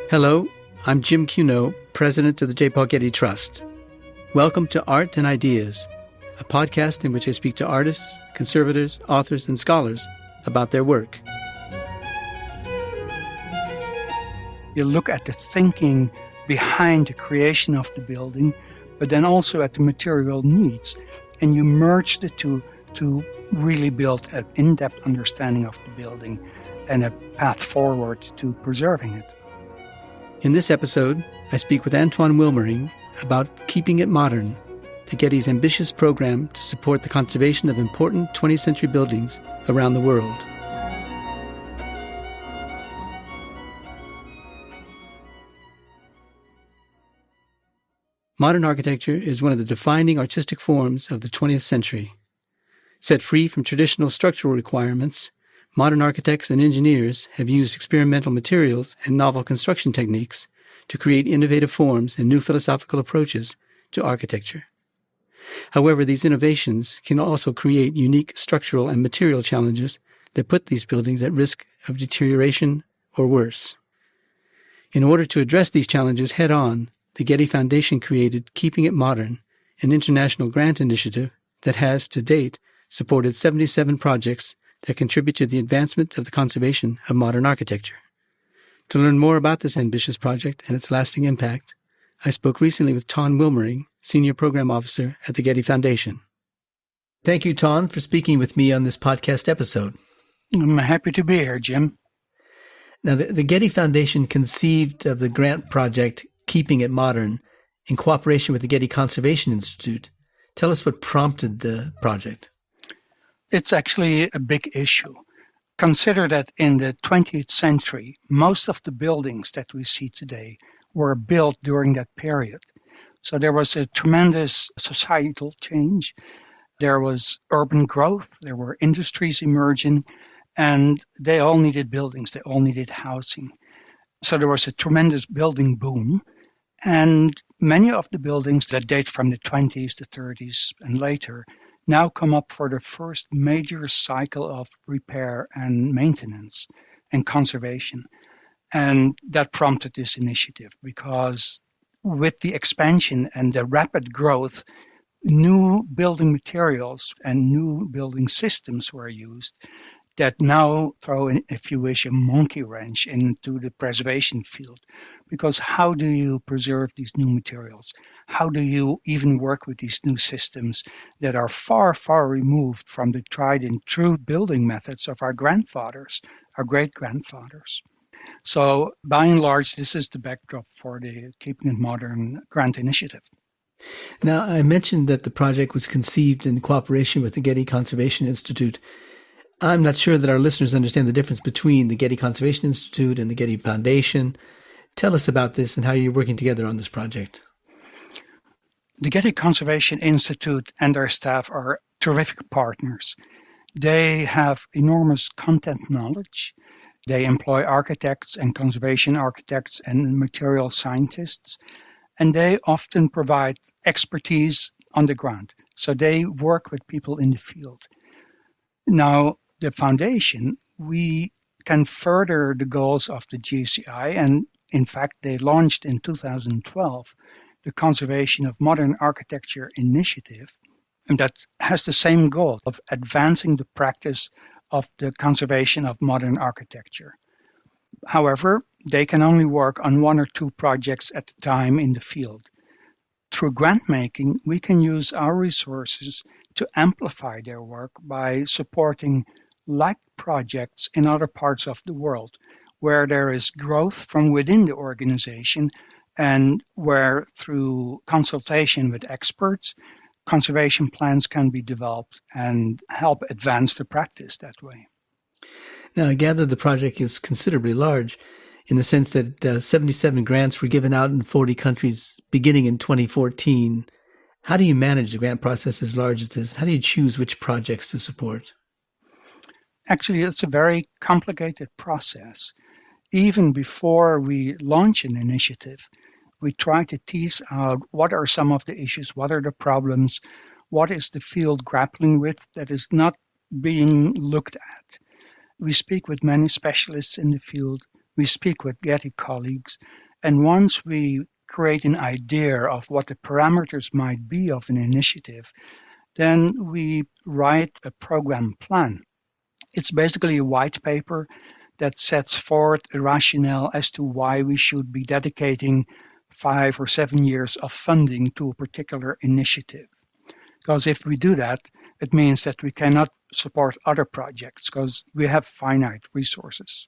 Hello, I'm Jim Cuno, President of the J. Paul Getty Trust. Welcome to Art and Ideas, a podcast in which I speak to artists, conservators, authors, and scholars about their work. You look at the thinking behind the creation of the building, but then also at the material needs, and you merge the two to really build an in-depth understanding of the building and a path forward to preserving it. In this episode, I speak with Antoine Wilmering about Keeping It Modern, the Getty's ambitious program to support the conservation of important 20th century buildings around the world. Modern architecture is one of the defining artistic forms of the 20th century. Set free from traditional structural requirements, modern architects and engineers have used experimental materials and novel construction techniques to create innovative forms and new philosophical approaches to architecture. However, these innovations can also create unique structural and material challenges that put these buildings at risk of deterioration or worse. In order to address these challenges head-on, the Getty Foundation created Keeping It Modern, an international grant initiative that has, to date, supported 77 projects that contribute to the advancement of the conservation of modern architecture. To learn more about this ambitious project and its lasting impact, I spoke recently with Ton Wilmering, Senior Program Officer at the Getty Foundation. Thank you, Ton, for speaking with me on this podcast episode. I'm happy to be here, Jim. Now, the Getty Foundation conceived of the grant project Keeping It Modern in cooperation with the Getty Conservation Institute. Tell us what prompted the project. It's actually a big issue. Consider that in the 20th century, most of the buildings that we see today were built during that period. So there was a tremendous societal change. There was urban growth. There were industries emerging, and they all needed buildings. They all needed housing. So there was a tremendous building boom. And many of the buildings that date from the 20s, the 30s, and later now come up for the first major cycle of repair and maintenance and conservation. And that prompted this initiative because with the expansion and the rapid growth, new building materials and new building systems were used that now throw in, if you wish, a monkey wrench into the preservation field. Because how do you preserve these new materials? How do you even work with these new systems that are far, far removed from the tried and true building methods of our grandfathers, our great-grandfathers? So by and large, this is the backdrop for the Keeping It Modern grant initiative. Now, I mentioned that the project was conceived in cooperation with the Getty Conservation Institute. I'm not sure that our listeners understand the difference between the Getty Conservation Institute and the Getty Foundation. Tell us about this and how you're working together on this project. The Getty Conservation Institute and their staff are terrific partners. They have enormous content knowledge. They employ architects and conservation architects and material scientists, and they often provide expertise on the ground. So they work with people in the field. Now, the foundation, we can further the goals of the GCI, and in fact, they launched in 2012 the Conservation of Modern Architecture Initiative, and that has the same goal of advancing the practice of the conservation of modern architecture. However, they can only work on one or two projects at a time in the field. Through grant making, we can use our resources to amplify their work by supporting like projects in other parts of the world where there is growth from within the organization and where through consultation with experts, conservation plans can be developed and help advance the practice that way. Now, I gather the project is considerably large in the sense that 77 grants were given out in 40 countries beginning in 2014. How do you manage the grant process as large as this? How do you choose which projects to support? Actually, it's a very complicated process. Even before we launch an initiative, we try to tease out what are some of the issues, what are the problems, what is the field grappling with that is not being looked at. We speak with many specialists in the field. we speak with Getty colleagues, and once we create an idea of what the parameters might be of an initiative, then we write a program plan. It's basically a white paper that sets forth a rationale as to why we should be dedicating 5 or 7 years of funding to a particular initiative. Because if we do that, it means that we cannot support other projects because we have finite resources.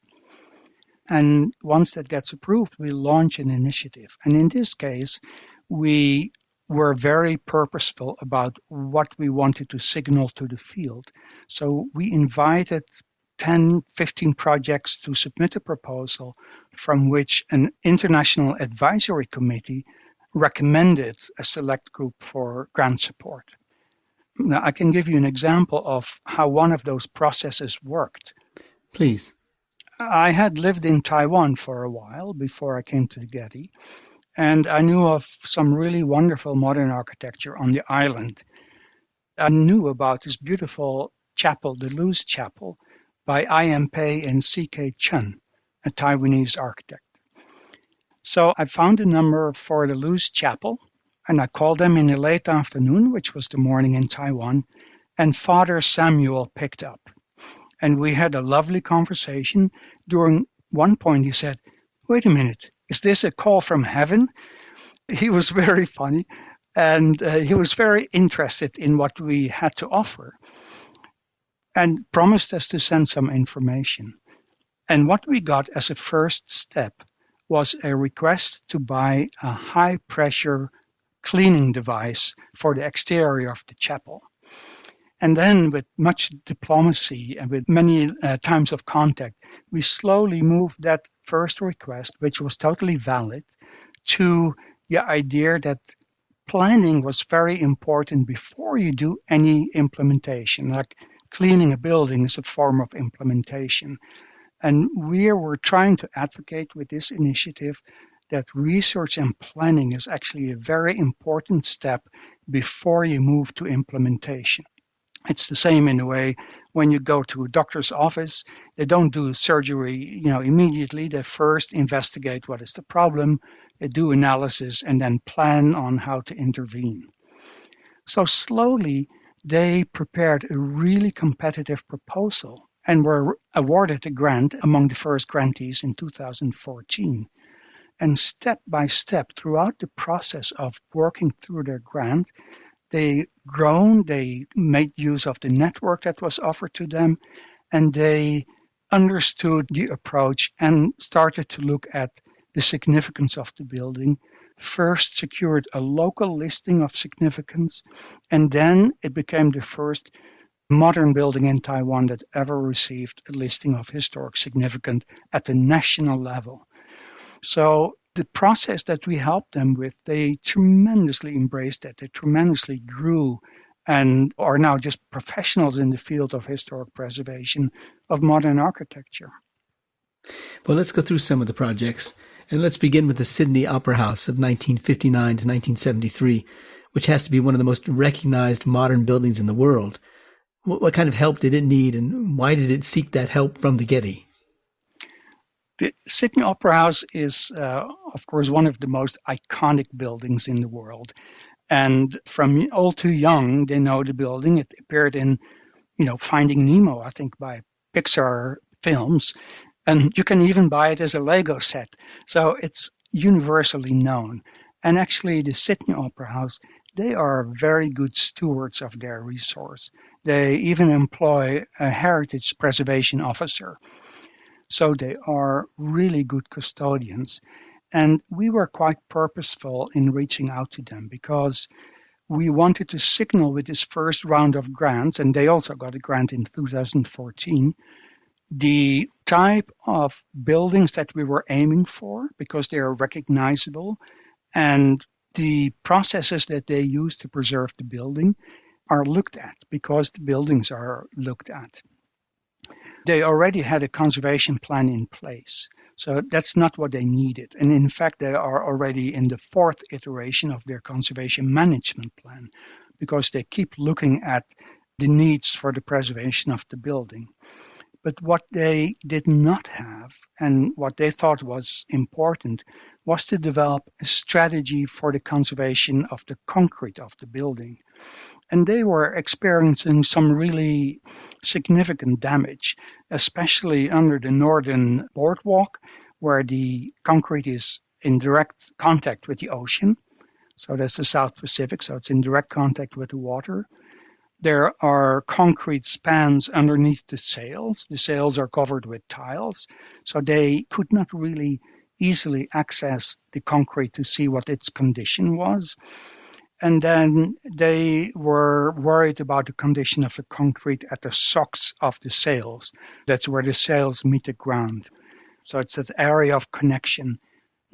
And once that gets approved, we launch an initiative. And in this case, we were very purposeful about what we wanted to signal to the field. So we invited 10, 15 projects to submit a proposal from which an international advisory committee recommended a select group for grant support. Now, I can give you an example of how one of those processes worked. Please. I had lived in Taiwan for a while before I came to the Getty, and I knew of some really wonderful modern architecture on the island. I knew about this beautiful chapel, the Luz Chapel, by I.M. Pei and C.K. Chun, a Taiwanese architect. So I found a number for the Luz Chapel, and I called them in the late afternoon, which was the morning in Taiwan, and Father Samuel picked up. And we had a lovely conversation. During one point he said, "Wait a minute, is this a call from heaven?" He was very funny, and he was very interested in what we had to offer and promised us to send some information. And what we got as a first step was a request to buy a high-pressure cleaning device for the exterior of the chapel. And then with much diplomacy and with many times of contact, we slowly moved that first request, which was totally valid, to the idea that planning was very important before you do any implementation. Like cleaning a building is a form of implementation. And we were trying to advocate with this initiative that research and planning is actually a very important step before you move to implementation. It's the same in a way when you go to a doctor's office. They don't do surgery, immediately. They first investigate what is the problem, they do analysis, and then plan on how to intervene. So slowly, they prepared a really competitive proposal and were awarded a grant among the first grantees in 2014. And step by step, throughout the process of working through their grant, they made use of the network that was offered to them, and they understood the approach and started to look at the significance of the building. First secured a local listing of significance, and then it became the first modern building in Taiwan that ever received a listing of historic significance at the national level. So the process that we helped them with, they tremendously embraced that. They tremendously grew and are now just professionals in the field of historic preservation of modern architecture. Well, let's go through some of the projects. And let's begin with the Sydney Opera House of 1959 to 1973, which has to be one of the most recognized modern buildings in the world. What kind of help did it need, and why did it seek that help from the Getty? The Sydney Opera House is, of course, one of the most iconic buildings in the world. And from old to young, they know the building. It appeared in, Finding Nemo, I think, by Pixar films. And you can even buy it as a Lego set. So it's universally known. And actually, the Sydney Opera House, they are very good stewards of their resource. They even employ a heritage preservation officer. So they are really good custodians. And we were quite purposeful in reaching out to them because we wanted to signal with this first round of grants, and they also got a grant in 2014, the type of buildings that we were aiming for because they are recognizable, and the processes that they use to preserve the building are looked at because the buildings are looked at. They already had a conservation plan in place, so that's not what they needed. And in fact, they are already in the fourth iteration of their conservation management plan because they keep looking at the needs for the preservation of the building. But what they did not have, and what they thought was important, was to develop a strategy for the conservation of the concrete of the building. And they were experiencing some really significant damage, especially under the northern boardwalk, where the concrete is in direct contact with the ocean. So that's the South Pacific, so it's in direct contact with the water. There are concrete spans underneath the sails. The sails are covered with tiles, so they could not really easily access the concrete to see what its condition was. And then they were worried about the condition of the concrete at the socks of the sails. That's where the sails meet the ground. So it's that area of connection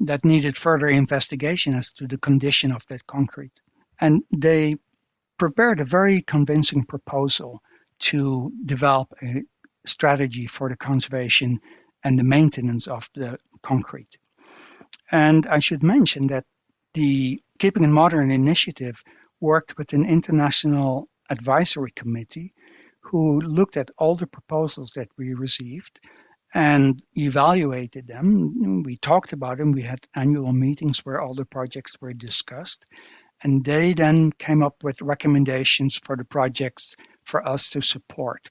that needed further investigation as to the condition of that concrete. And they prepared a very convincing proposal to develop a strategy for the conservation and the maintenance of the concrete. And I should mention that the Keeping It Modern initiative worked with an international advisory committee who looked at all the proposals that we received and evaluated them. We talked about them. We had annual meetings where all the projects were discussed. And they then came up with recommendations for the projects for us to support.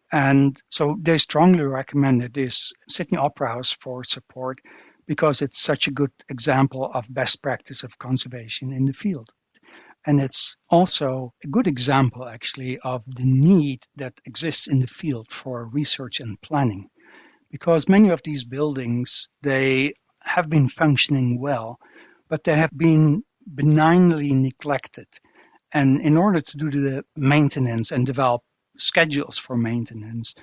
And so they strongly recommended this Sydney Opera House for support because it's such a good example of best practice of conservation in the field. And it's also a good example, actually, of the need that exists in the field for research and planning. Because many of these buildings, they have been functioning well, but they have been benignly neglected. And in order to do the maintenance and develop schedules for maintenance,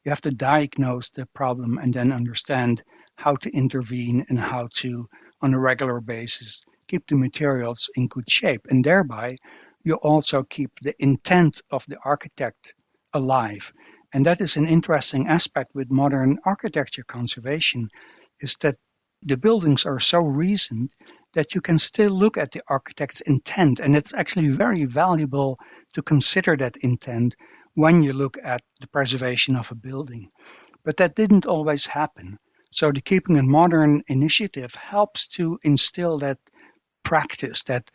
you have to diagnose the problem and then understand how to intervene and how to, on a regular basis, keep the materials in good shape. And thereby, you also keep the intent of the architect alive. And that is an interesting aspect with modern architecture conservation, is that the buildings are so recent that you can still look at the architect's intent. And it's actually very valuable to consider that intent when you look at the preservation of a building. But that didn't always happen. So the Keeping It Modern initiative helps to instill that practice, that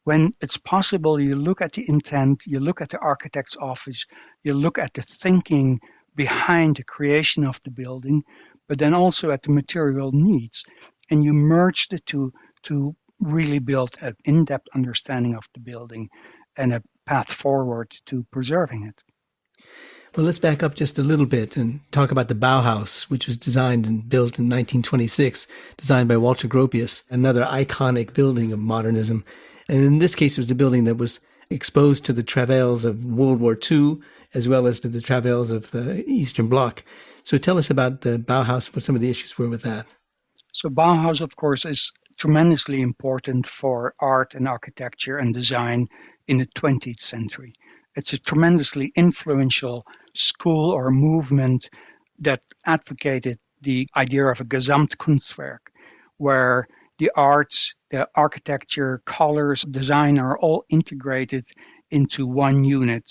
when it's possible, you look at the intent, you look at the architect's office, you look at the thinking behind the creation of the building, but then also at the material needs. And you merge the two to really build an in-depth understanding of the building and a path forward to preserving it. Well, let's back up just a little bit and talk about the Bauhaus, which was designed and built in 1926, designed by Walter Gropius, another iconic building of modernism. And in this case, it was a building that was exposed to the travails of World War II, as well as to the travails of the Eastern Bloc. So tell us about the Bauhaus, what some of the issues were with that. So Bauhaus, of course, is tremendously important for art and architecture and design in the 20th century. It's a tremendously influential school or movement that advocated the idea of a Gesamtkunstwerk, where the arts, the architecture, colors, design are all integrated into one unit,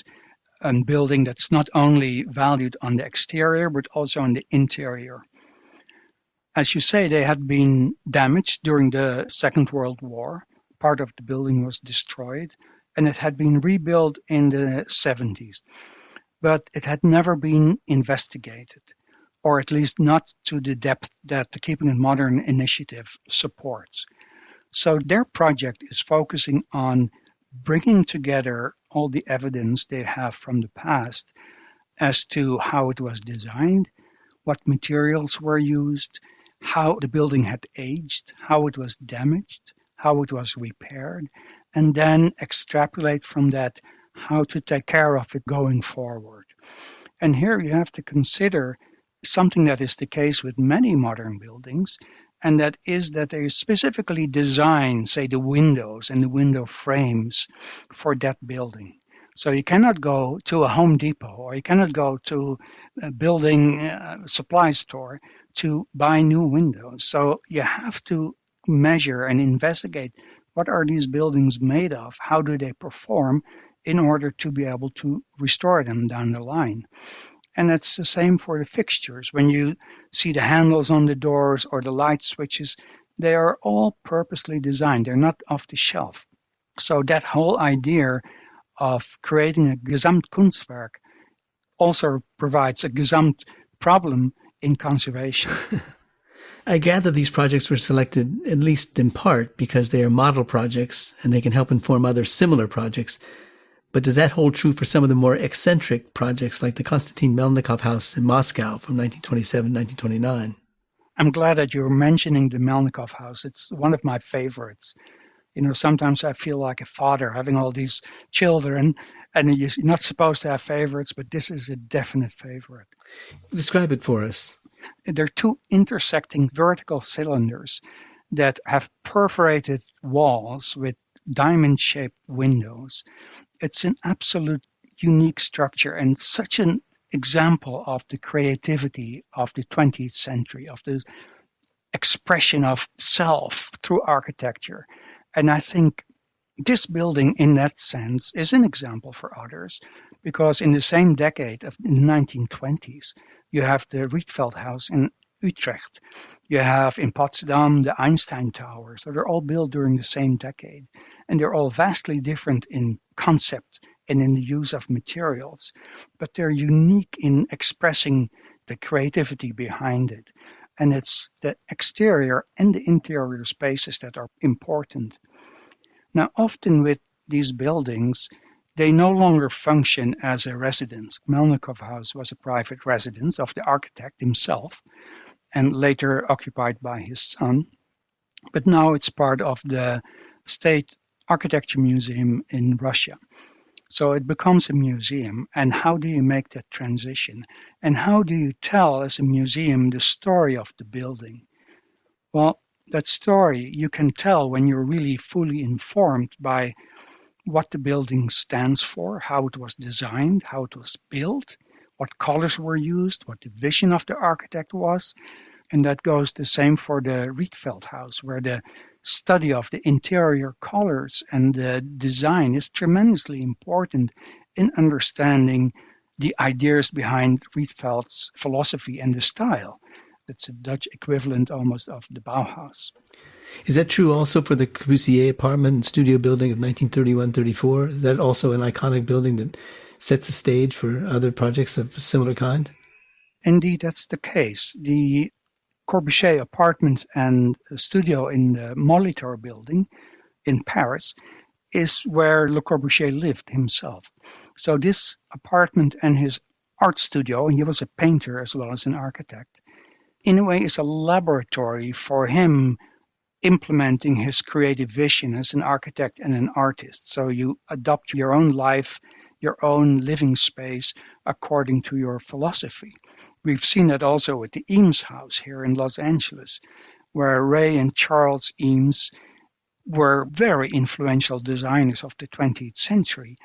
a building that's not only valued on the exterior, but also on the interior. As you say, they had been damaged during the Second World War. Part of the building was destroyed, and it had been rebuilt in the 70s. But it had never been investigated, or at least not to the depth that the Keeping It Modern initiative supports. So their project is focusing on bringing together all the evidence they have from the past as to how it was designed, what materials were used, how the building had aged, how it was damaged, how it was repaired, and then extrapolate from that how to take care of it going forward. And here you have to consider something that is the case with many modern buildings, and that is that they specifically design, say, the windows and the window frames for that building. So you cannot go to a Home Depot or you cannot go to a building supply store to buy new windows. So you have to measure and investigate what are these buildings made of, how do they perform in order to be able to restore them down the line. And it's the same for the fixtures. When you see the handles on the doors or the light switches, they are all purposely designed. They're not off the shelf. So that whole idea of creating a Gesamtkunstwerk also provides a Gesamt problem in conservation. I gather these projects were selected, at least in part, because they are model projects and they can help inform other similar projects. But does that hold true for some of the more eccentric projects like the Konstantin Melnikov House in Moscow from 1927-1929? I'm glad that you're mentioning the Melnikov House. It's one of my favorites. Sometimes I feel like a father having all these children, and you're not supposed to have favorites, but this is a definite favorite. Describe it for us. They're two intersecting vertical cylinders that have perforated walls with diamond-shaped windows. It's an absolute unique structure and such an example of the creativity of the 20th century, of the expression of self through architecture. And I think this building, in that sense, is an example for others, because in the same decade of the 1920s, you have the Rietveld House in Utrecht. You have in Potsdam the Einstein Tower. So they're all built during the same decade. And they're all vastly different in concept and in the use of materials. But they're unique in expressing the creativity behind it. And it's the exterior and the interior spaces that are important. Now, often with these buildings, they no longer function as a residence. Melnikov House was a private residence of the architect himself and later occupied by his son. But now it's part of the State Architecture Museum in Russia. So it becomes a museum. And how do you make that transition? And how do you tell as a museum the story of the building? Well, that story you can tell when you're really fully informed by what the building stands for, how it was designed, how it was built, what colors were used, what the vision of the architect was. And that goes the same for the Rietveld House, where the study of the interior colors and the design is tremendously important in understanding the ideas behind Rietveld's philosophy and the style. It's a Dutch equivalent almost of the Bauhaus. Is that true also for the Corbusier apartment and studio building of 1931-34? Is that also an iconic building that sets the stage for other projects of a similar kind? Indeed, that's the case. The Corbusier apartment and studio in the Molitor building in Paris is where Le Corbusier lived himself. So this apartment and his art studio, and he was a painter as well as an architect, in a way is a laboratory for him implementing his creative vision as an architect and an artist. So you adopt your own life, your own living space according to your philosophy. We've seen that also with the Eames House here in Los Angeles, where Ray and Charles Eames were very influential designers of the 20th century.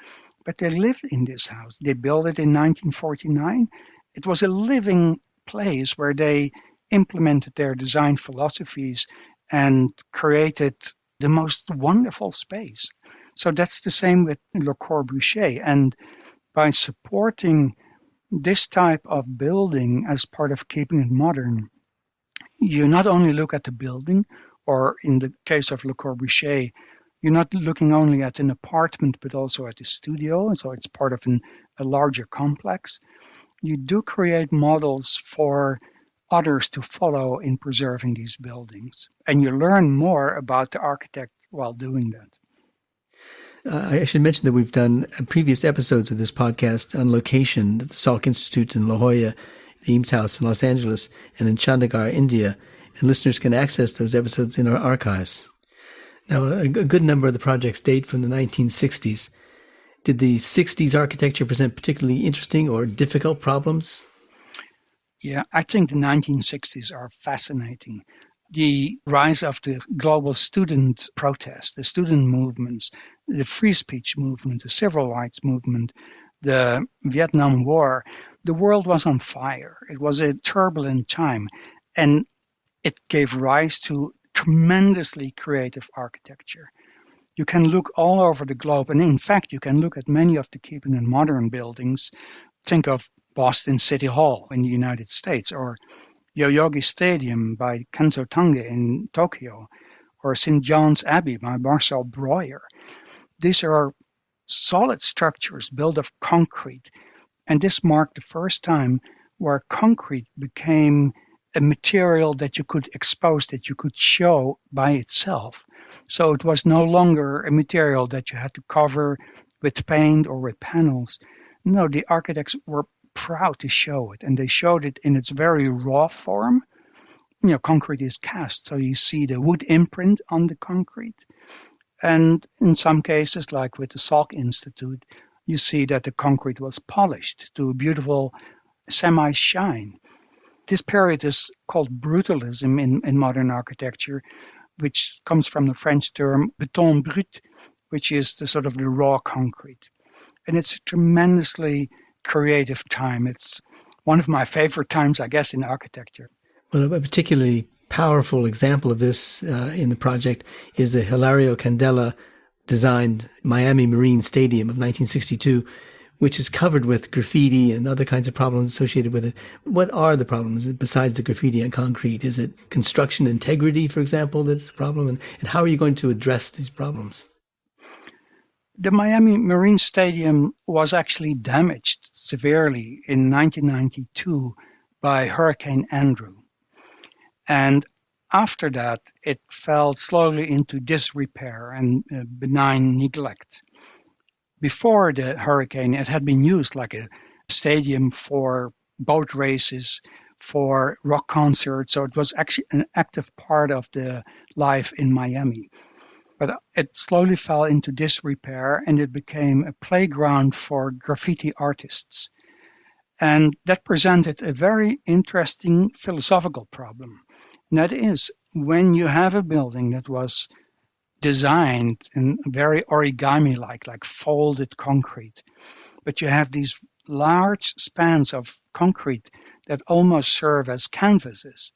But they lived in this house. They built it in 1949. It was a living place where they implemented their design philosophies and created the most wonderful space. So that's the same with Le Corbusier. And by supporting this type of building as part of keeping it modern, you not only look at the building, or in the case of Le Corbusier, you're not looking only at an apartment, but also at the studio. So it's part of a larger complex. You do create models for others to follow in preserving these buildings. And you learn more about the architect while doing that. I should mention that we've done previous episodes of this podcast on location at the Salk Institute in La Jolla, the Eames House in Los Angeles, and in Chandigarh, India, and listeners can access those episodes in our archives. Now, a good number of the projects date from the 1960s. Did the 60s architecture present particularly interesting or difficult problems? Yeah, I think the 1960s are fascinating. The rise of the global student protest, the student movements, the free speech movement, the civil rights movement, the Vietnam War, the world was on fire. It was a turbulent time, and it gave rise to tremendously creative architecture. You can look all over the globe, and in fact, you can look at many of the Keeping It Modern buildings. Think of Boston City Hall in the United States, or Yoyogi Stadium by Kenzo Tange in Tokyo, or St. John's Abbey by Marcel Breuer. These are solid structures built of concrete, and this marked the first time where concrete became a material that you could expose, that you could show by itself. So it was no longer a material that you had to cover with paint or with panels. No, the architects were proud to show it, and they showed it in its very raw form. Concrete is cast, so you see the wood imprint on the concrete. And in some cases, like with the Salk Institute, you see that the concrete was polished to a beautiful semi-shine. This period is called brutalism in modern architecture, which comes from the French term béton brut, which is the sort of the raw concrete. And it's a tremendously creative time. It's one of my favorite times, I guess, in architecture. Well, a particularly powerful example of this in the project is the Hilario Candela designed Miami Marine Stadium of 1962, which is covered with graffiti and other kinds of problems associated with it. What are the problems besides the graffiti and concrete? Is it construction integrity, for example, that's a problem? And how are you going to address these problems? The Miami Marine Stadium was actually damaged severely in 1992 by Hurricane Andrew. And after that, it fell slowly into disrepair and benign neglect. Before the hurricane, it had been used like a stadium for boat races, for rock concerts, so it was actually an active part of the life in Miami. But it slowly fell into disrepair, and it became a playground for graffiti artists. And that presented a very interesting philosophical problem. And that is, when you have a building that was designed in very origami-like, like folded concrete, but you have these large spans of concrete that almost serve as canvases,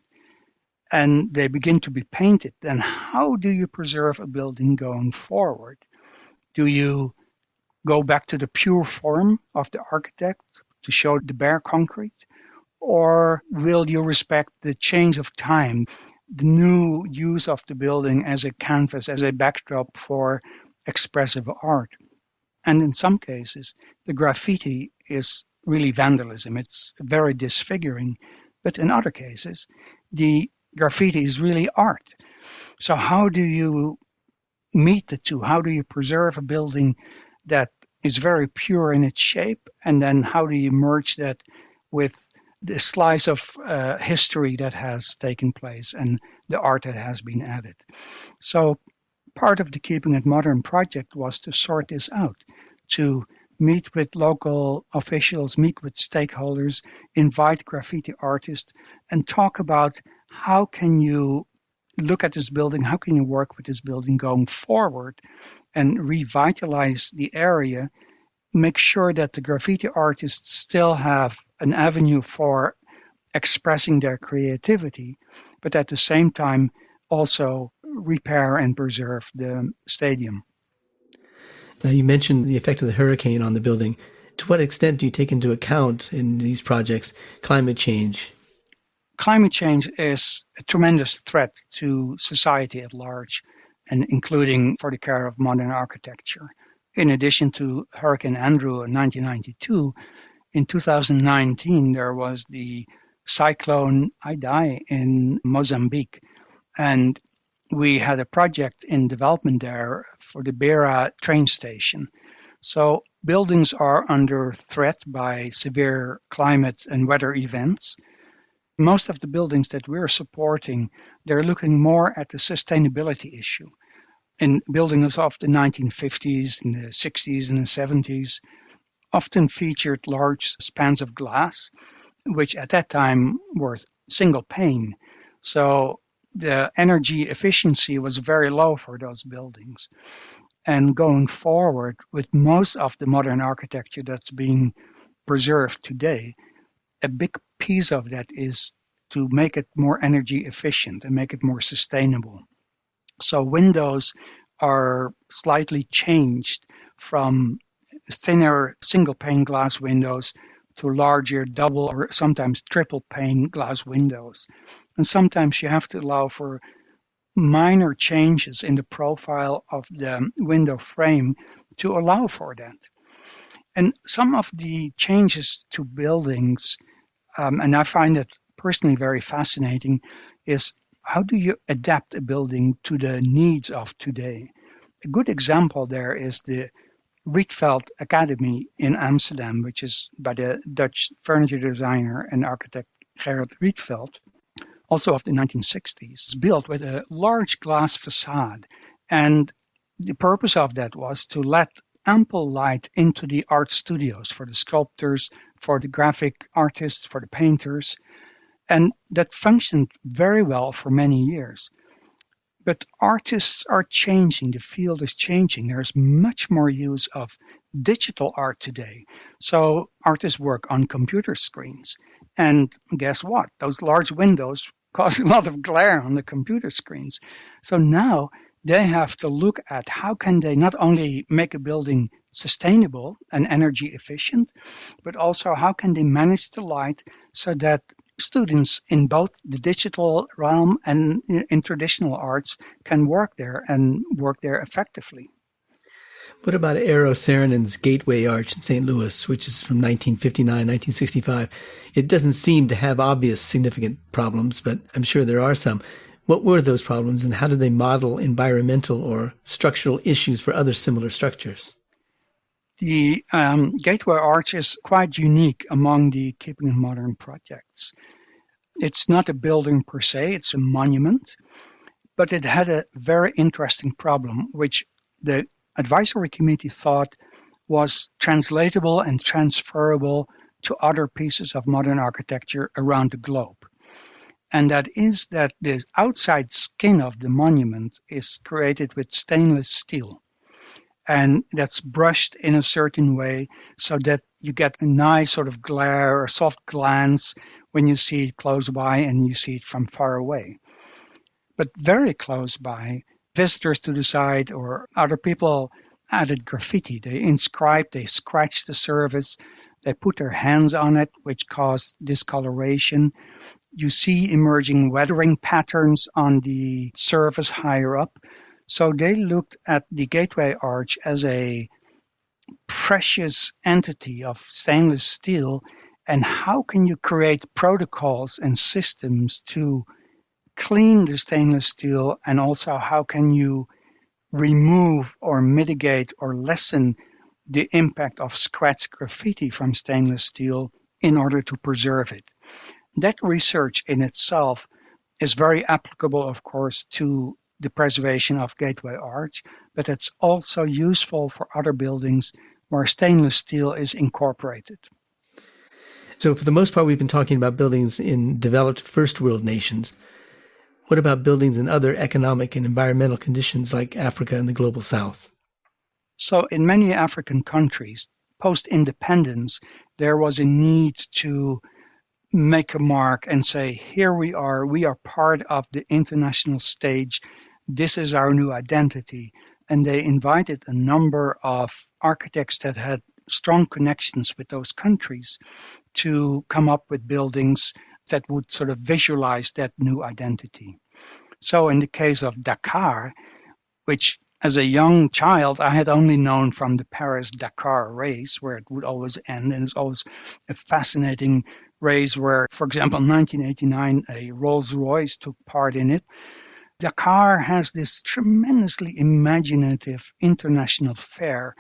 and they begin to be painted, then how do you preserve a building going forward? Do you go back to the pure form of the architect to show the bare concrete? Or will you respect the change of time, the new use of the building as a canvas, as a backdrop for expressive art? And in some cases, the graffiti is really vandalism. It's very disfiguring. But in other cases, the graffiti is really art. So how do you meet the two? How do you preserve a building that is very pure in its shape? And then how do you merge that with the slice of history that has taken place and the art that has been added? So part of the Keeping It Modern project was to sort this out, to meet with local officials, meet with stakeholders, invite graffiti artists, and talk about how can you look at this building, how can you work with this building going forward and revitalize the area, make sure that the graffiti artists still have an avenue for expressing their creativity, but at the same time also repair and preserve the stadium. Now, you mentioned the effect of the hurricane on the building. To what extent do you take into account in these projects climate change? Climate change is a tremendous threat to society at large, and including for the care of modern architecture. In addition to Hurricane Andrew in 1992, in 2019 there was the cyclone Idai in Mozambique, and we had a project in development there for the Beira train station. So buildings are under threat by severe climate and weather events. Most of the buildings that we're supporting, they're looking more at the sustainability issue. In buildings of the 1950s and the 60s and the 70s, often featured large spans of glass, which at that time were single pane. So the energy efficiency was very low for those buildings. And going forward, with most of the modern architecture that's being preserved today, a big piece of that is to make it more energy efficient and make it more sustainable. So windows are slightly changed from thinner single pane glass windows to larger double or sometimes triple pane glass windows. And sometimes you have to allow for minor changes in the profile of the window frame to allow for that. And some of the changes to buildings, and I find it personally very fascinating, is how do you adapt a building to the needs of today? A good example there is the Rietveld Academy in Amsterdam, which is by the Dutch furniture designer and architect Gerrit Rietveld, also of the 1960s. It's built with a large glass facade, and the purpose of that was to let ample light into the art studios for the sculptors, for the graphic artists, for the painters, and that functioned very well for many years. But artists are changing, the field is changing. There's much more use of digital art today. So artists work on computer screens. And guess what? Those large windows cause a lot of glare on the computer screens. So now they have to look at how can they not only make a building sustainable and energy efficient, but also how can they manage the light so that students in both the digital realm and in traditional arts can work there and work there effectively. What about Eero Saarinen's Gateway Arch in St. Louis, which is from 1959, 1965? It doesn't seem to have obvious significant problems, but I'm sure there are some. What were those problems, and how did they model environmental or structural issues for other similar structures? The Gateway Arch is quite unique among the Keeping It Modern projects. It's not a building per se, it's a monument, but it had a very interesting problem, which the advisory committee thought was translatable and transferable to other pieces of modern architecture around the globe. And that is that the outside skin of the monument is created with stainless steel. And that's brushed in a certain way so that you get a nice sort of glare or soft glance when you see it close by and you see it from far away. But very close by, visitors to the site or other people added graffiti. They inscribed, they scratched the surface, they put their hands on it, which caused discoloration. You see emerging weathering patterns on the surface higher up. So they looked at the Gateway Arch as a precious entity of stainless steel, and how can you create protocols and systems to clean the stainless steel, and also how can you remove or mitigate or lessen the impact of scratch graffiti from stainless steel in order to preserve it. That research in itself is very applicable, of course, to the preservation of Gateway Arch, but it's also useful for other buildings where stainless steel is incorporated. So for the most part, we've been talking about buildings in developed first world nations. What about buildings in other economic and environmental conditions like Africa and the global south? So in many African countries, post-independence, there was a need to make a mark and say, here we are part of the international stage, this is our new identity. And they invited a number of architects that had strong connections with those countries to come up with buildings that would sort of visualize that new identity. So in the case of Dakar, which as a young child I had only known from the Paris-Dakar race, where it would always end, and it's always a fascinating race where, for example, in 1989, a Rolls-Royce took part in it. Dakar has this tremendously imaginative international fair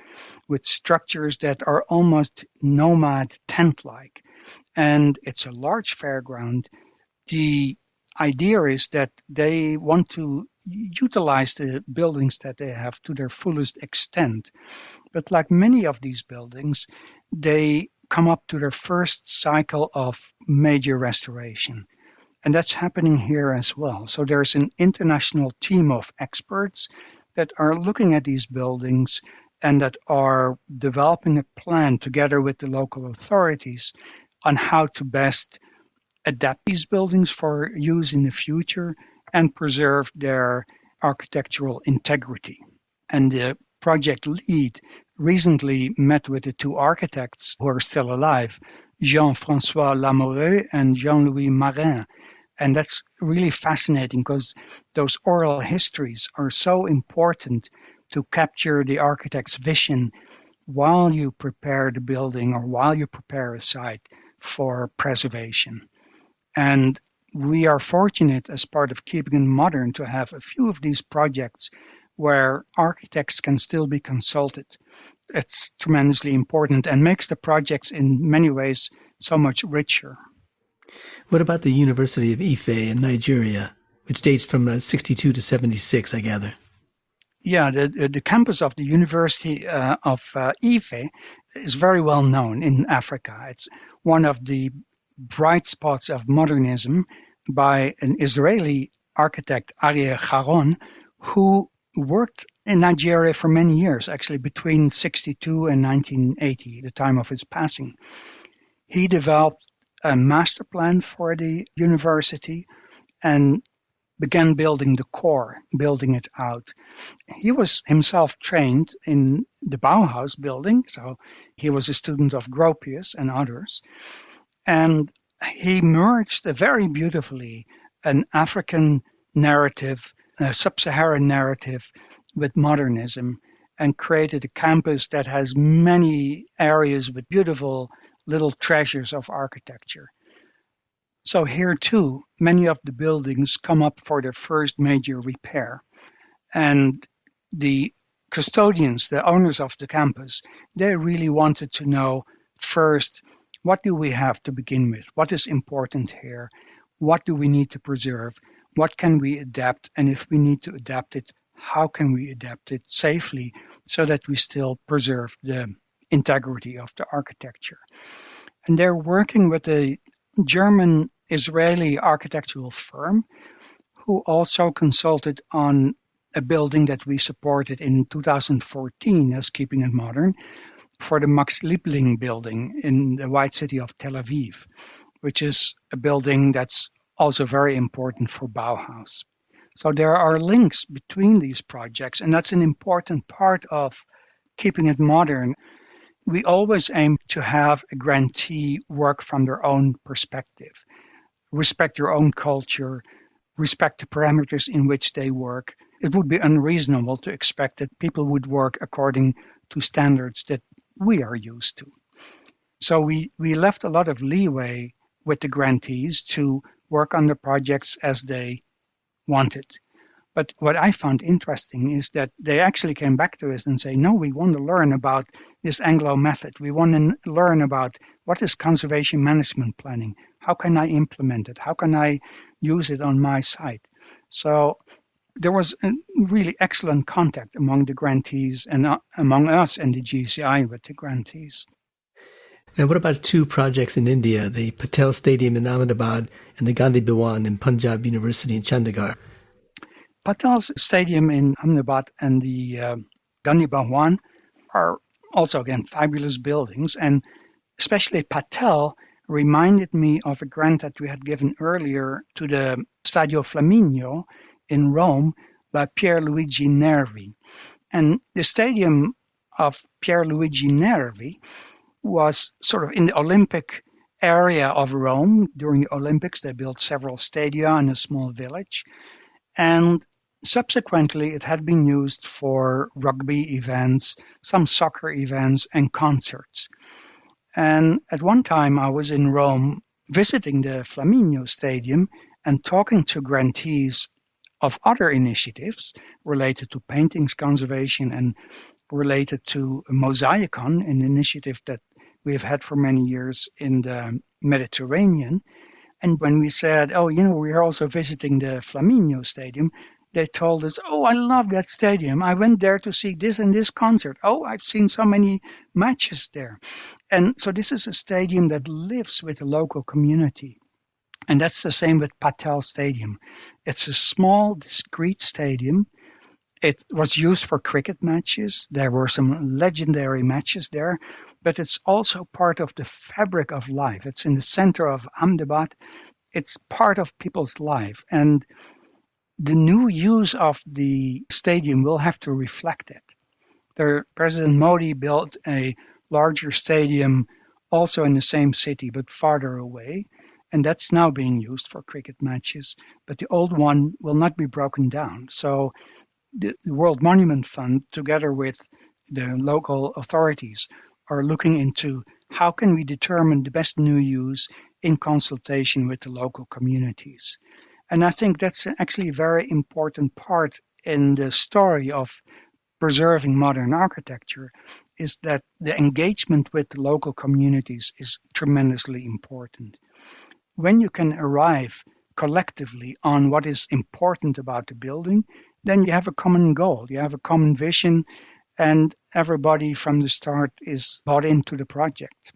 with structures that are almost nomad tent-like. And it's a large fairground. The idea is that they want to utilize the buildings that they have to their fullest extent. But like many of these buildings, they come up to their first cycle of major restoration. And that's happening here as well. So there's an international team of experts that are looking at these buildings and that are developing a plan together with the local authorities on how to best adapt these buildings for use in the future and preserve their architectural integrity. And the project lead recently met with the two architects who are still alive, Jean-François Lamoureux and Jean-Louis Marin. And that's really fascinating because those oral histories are so important to capture the architect's vision while you prepare the building or while you prepare a site for preservation. And we are fortunate as part of Keeping It Modern to have a few of these projects where architects can still be consulted. It's tremendously important and makes the projects in many ways so much richer. What about the University of Ife in Nigeria, which dates from 62 to 76, I gather? Yeah, the campus of the University of Ife is very well known in Africa. It's one of the bright spots of modernism by an Israeli architect, Ariel Sharon, who worked in Nigeria for many years, actually between 62 and 1980, the time of his passing. He developed a master plan for the university and began building the core, building it out. He was himself trained in the Bauhaus building, so he was a student of Gropius and others. And he merged very beautifully an African narrative, a sub-Saharan narrative with modernism, and created a campus that has many areas with beautiful little treasures of architecture. So here too, many of the buildings come up for their first major repair. And the custodians, the owners of the campus, they really wanted to know first, what do we have to begin with? What is important here? What do we need to preserve? What can we adapt? And if we need to adapt it, how can we adapt it safely so that we still preserve the integrity of the architecture? And they're working with a German-Israeli architectural firm who also consulted on a building that we supported in 2014 as Keeping It Modern for the Max Liebling building in the White City of Tel Aviv, which is a building that's also very important for Bauhaus. So there are links between these projects, and that's an important part of Keeping It Modern. We always aim to have a grantee work from their own perspective, respect their own culture, respect the parameters in which they work. It would be unreasonable to expect that people would work according to standards that we are used to. So we left a lot of leeway with the grantees to work on the projects as they wanted. But what I found interesting is that they actually came back to us and say, no, we want to learn about this Anglo method. We want to learn about what is conservation management planning. How can I implement it? How can I use it on my site? So there was a really excellent contact among the grantees and among us and the GCI with the grantees. And what about two projects in India, the Patel Stadium in Ahmedabad and the Gandhi Bhawan in Punjab University in Chandigarh? Patel's Stadium in Ahmedabad and the Gandhi Bhawan are also, again, fabulous buildings. And especially Patel reminded me of a grant that we had given earlier to the Stadio Flaminio in Rome by Pierluigi Nervi. And the stadium of Pierluigi Nervi was sort of in the Olympic area of Rome. During the Olympics, they built several stadia in a small village. And subsequently, it had been used for rugby events, some soccer events, and concerts. And at one time, I was in Rome visiting the Flaminio Stadium and talking to grantees of other initiatives related to paintings conservation and related to Mosaicon, an initiative that we have had for many years in the Mediterranean. And when we said, we're also visiting the Flaminio Stadium, they told us, I love that stadium. I went there to see this and this concert. I've seen so many matches there. And so this is a stadium that lives with the local community. And that's the same with Patel Stadium. It's a small, discreet stadium. It was used for cricket matches. There were some legendary matches there, but it's also part of the fabric of life. It's in the center of Ahmedabad. It's part of people's life. And the new use of the stadium will have to reflect it. President Modi built a larger stadium also in the same city but farther away. And that's now being used for cricket matches. But the old one will not be broken down. So the World Monument Fund, together with the local authorities, are looking into how can we determine the best new use in consultation with the local communities. And I think that's actually a very important part in the story of preserving modern architecture, is that the engagement with the local communities is tremendously important. When you can arrive collectively on what is important about the building, then you have a common goal, you have a common vision, and everybody from the start is bought into the project.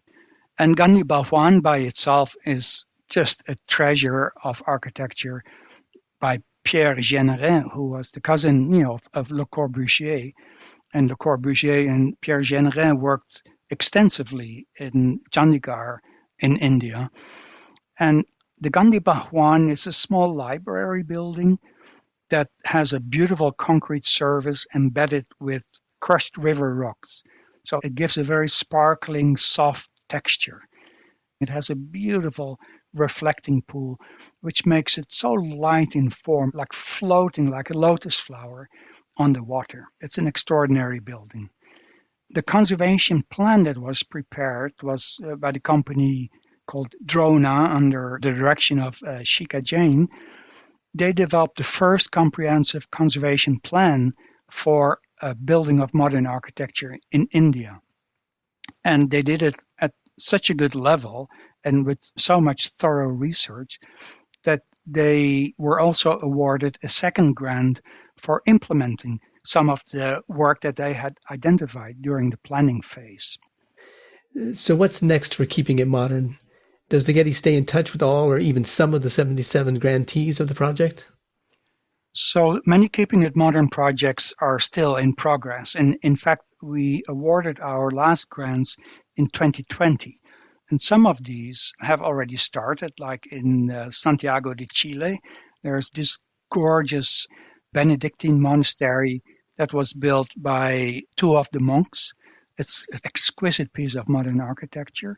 And Gandhi Bhawan by itself is just a treasure of architecture by Pierre Jeanneret, who was the cousin, of Le Corbusier. And Le Corbusier and Pierre Jeanneret worked extensively in Chandigarh in India. And the Gandhi Bhawan is a small library building that has a beautiful concrete surface embedded with crushed river rocks. So it gives a very sparkling, soft texture. It has a beautiful reflecting pool, which makes it so light in form, like floating like a lotus flower on the water. It's an extraordinary building. The conservation plan that was prepared was by the company called Drona under the direction of Shikha Jain. They developed the first comprehensive conservation plan for a building of modern architecture in India. And they did it at such a good level and with so much thorough research that they were also awarded a second grant for implementing some of the work that they had identified during the planning phase. So what's next for keeping it modern? Does the Getty stay in touch with all or even some of the 77 grantees of the project? So many Keeping It Modern projects are still in progress. And in fact, we awarded our last grants in 2020. And some of these have already started, like in Santiago de Chile. There's this gorgeous Benedictine monastery that was built by two of the monks. It's an exquisite piece of modern architecture.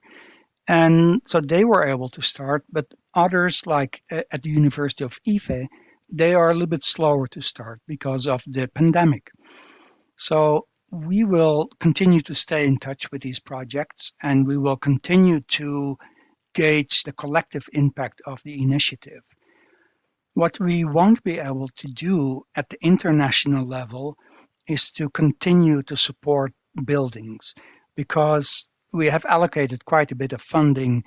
And so they were able to start, but others, like at the University of Ife, they are a little bit slower to start because of the pandemic. So we will continue to stay in touch with these projects, and we will continue to gauge the collective impact of the initiative. What we won't be able to do at the international level is to continue to support buildings, because we have allocated quite a bit of funding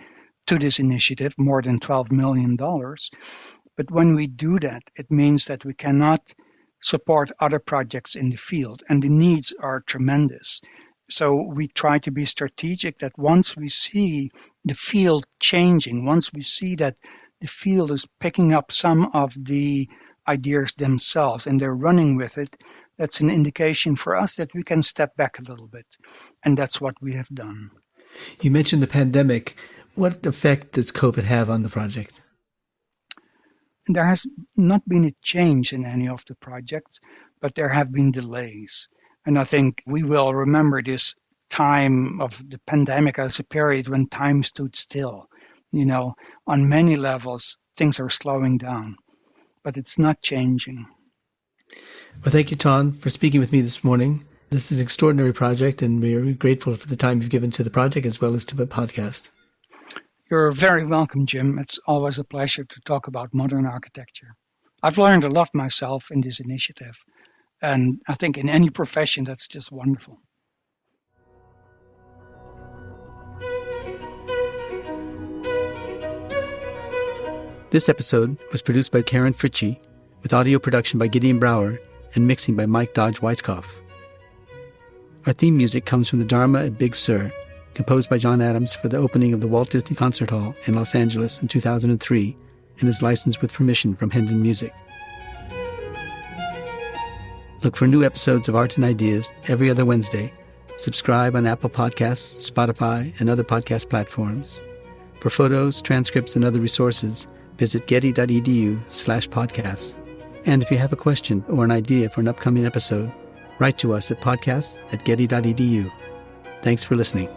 to this initiative, more than $12 million. But when we do that, it means that we cannot support other projects in the field, and the needs are tremendous. So we try to be strategic that once we see the field changing, once we see that the field is picking up some of the ideas themselves and they're running with it, that's an indication for us that we can step back a little bit. And that's what we have done. You mentioned the pandemic. What effect does COVID have on the project? There has not been a change in any of the projects, but there have been delays. And I think we will remember this time of the pandemic as a period when time stood still. On many levels, things are slowing down, but it's not changing. Well, thank you, Ton, for speaking with me this morning. This is an extraordinary project, and we're grateful for the time you've given to the project as well as to the podcast. You're very welcome, Jim. It's always a pleasure to talk about modern architecture. I've learned a lot myself in this initiative, and I think in any profession that's just wonderful. This episode was produced by Karen Fritchie, with audio production by Gideon Brower and mixing by Mike Dodge Weiskopf. Our theme music comes from the Dharma at Big Sur, composed by John Adams for the opening of the Walt Disney Concert Hall in Los Angeles in 2003, and is licensed with permission from Hendon Music. Look for new episodes of Art and Ideas every other Wednesday. Subscribe on Apple Podcasts, Spotify, and other podcast platforms. For photos, transcripts, and other resources, visit getty.edu/podcasts. And if you have a question or an idea for an upcoming episode, write to us at podcasts@getty.edu. Thanks for listening.